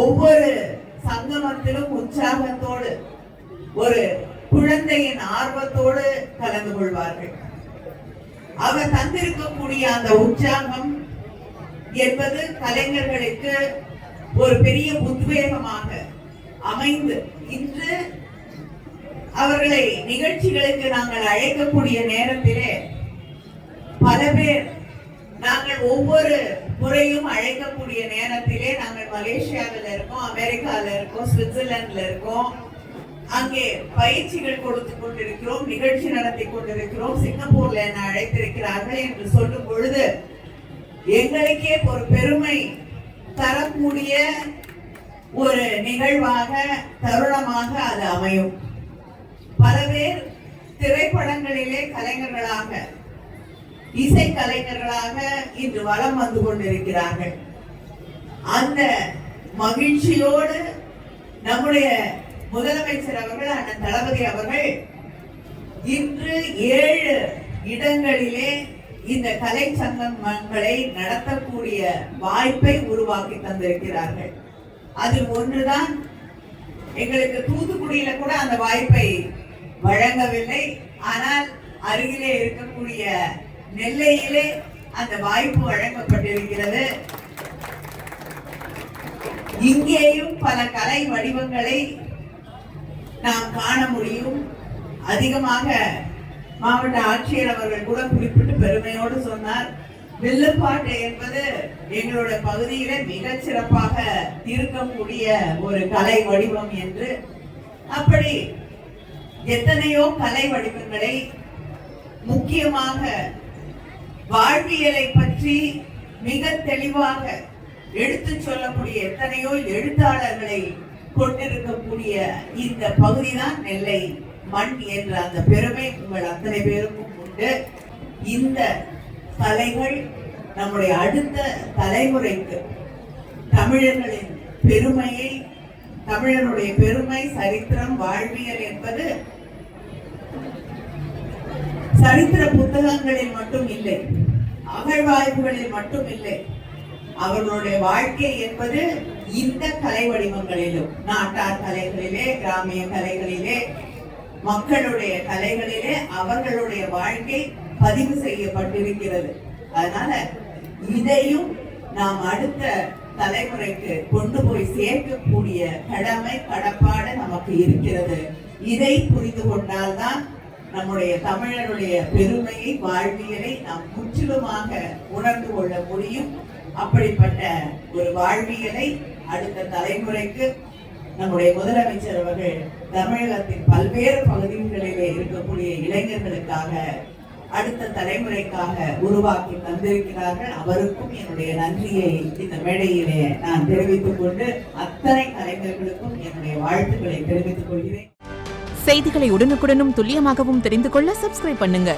ஒவ்வொரு சங்கமத்திலும் உற்சாகத்தோடு ஒரு குழந்தையின் ஆர்வத்தோடு கலந்து கொள்வார்கள். அவர் தந்திருக்கக்கூடிய அந்த உற்சாகம் என்பது கலைஞர்களுக்கு ஒரு பெரிய உத்வேகமாக அமைந்து இன்று அவர்களை நிகழ்ச்சிகளுக்கு நாங்கள் அழைக்கக்கூடிய நேரத்திலே பல பேர் நாங்கள் ஒவ்வொரு முறையும் அழைக்கக்கூடிய நேரத்திலே நாங்கள் மலேசியாவில் இருக்கோம், அமெரிக்காவில் இருக்கோம், சுவிட்சர்லாந்துல இருக்கோம், அங்கே பயிற்சிகள் கொடுத்து கொண்டிருக்கிறோம், நிகழ்ச்சி நடத்தி கொண்டிருக்கிறோம், சிங்கப்பூர்ல என்ன அழைத்திருக்கிறார்கள் என்று சொல்லும் பொழுது எங்களுக்கே ஒரு பெருமை தரக்கூடிய ஒரு நிகழ்வாக தருணமாக அது அமையும். பல பேர் திரைப்படங்களிலே கலைஞர்களாக இசை கலைஞர்களாக இன்று வலம் வந்து கொண்டிருக்கிறார்கள். அந்த மகிழ்ச்சியோடு நம்முடைய முதலமைச்சர் அவர்கள் அண்ணன் தளபதி அவர்கள் இன்று 7 இடங்களிலே இந்த கலை சங்கங்களை நடத்தக்கூடிய வாய்ப்பை உருவாக்கி தந்திருக்கிறார்கள். அதில் ஒன்றுதான் எங்களுக்கு தூத்துக்குடியில கூட அந்த வாய்ப்பை வழங்கவில்லை. ஆனால் அருகிலே இருக்கக்கூடிய நெல்லையிலே அந்த வாய்ப்பு வழங்கப்பட்டிருக்கிறது. இங்கேயும் பல கலை வடிவங்களை நாம் காண முடியும். அதிகமாக மாவட்ட ஆட்சியர் அவர்கள் கூட குறிப்பிட்டு பெருமையோடு சொன்னார், வில்லுப்பாட்டு என்பது எங்களுடைய பகுதியில மிகச் சிறப்பாக இருக்கக்கூடிய ஒரு கலை வடிவம் என்று. அப்படி எத்தனையோ கலை வடிவங்களை, முக்கியமாக வாழ்வியலை பற்றி மிக தெளிவாக எடுத்து சொல்லக்கூடிய எத்தனையோ எழுத்தாளர்களை கொண்டிருக்கக்கூடிய இந்த பகுதிதான் நெல்லை மண் என்ற அந்த பெருமை உங்கள் அத்தனை பேருக்கும் உண்டு. இந்த கலைகள் நம்முடைய அடுத்த தலைமுறைக்கு தமிழர்களின் பெருமையை, தமிழனுடைய பெருமை, சரித்திரம், வாழ்வியல் என்பது சரித்திர புத்தகங்களில் மட்டும் இல்லை, அகழ்வாய்வுகளில் மட்டும் இல்லை. அவர்களுடைய வாழ்க்கை என்பது இந்த கலை வடிவங்களிலும், நாட்டார் கலைகளிலே, கிராமிய கலைகளிலே, மக்களுடைய கலைகளிலே அவர்களுடைய வாழ்க்கை பதிவு செய்யப்பட்டிருக்கிறது. அதனால இதையும் நாம் அடுத்த தலைமுறைக்கு கொண்டு போய் சேர்க்கக்கூடிய கடமை, கடப்பாடு நமக்கு இருக்கிறது. இதை புரிந்து கொண்டால்தான் நம்முடைய தமிழருடைய பெருமையை, வாழ்வியலை நாம் முற்றிலுமாக உணர்ந்து கொள்ள முடியும். அப்படிப்பட்ட ஒரு வாழ்வியலை அடுத்த தலைமுறைக்கு நம்முடைய முதலமைச்சர் அவர்கள் தமிழகத்தின் பல்வேறு பகுதிகளிலே இருக்கக்கூடிய இளைஞர்களுக்காக, அடுத்த தலைமுறைக்காக உருவாக்கி தந்திருக்கிறார்கள். அவருக்கும் என்னுடைய நன்றியை இந்த மேடையிலே நான் தெரிவித்துக் கொண்டு அத்தனை கலைஞர்களுக்கும் என்னுடைய வாழ்த்துக்களை தெரிவித்துக் கொள்கிறேன். செய்திகளை உடனுக்குடனும் துல்லியமாகவும் தெரிந்து கொள்ள சப்ஸ்கிரைப் பண்ணுங்க.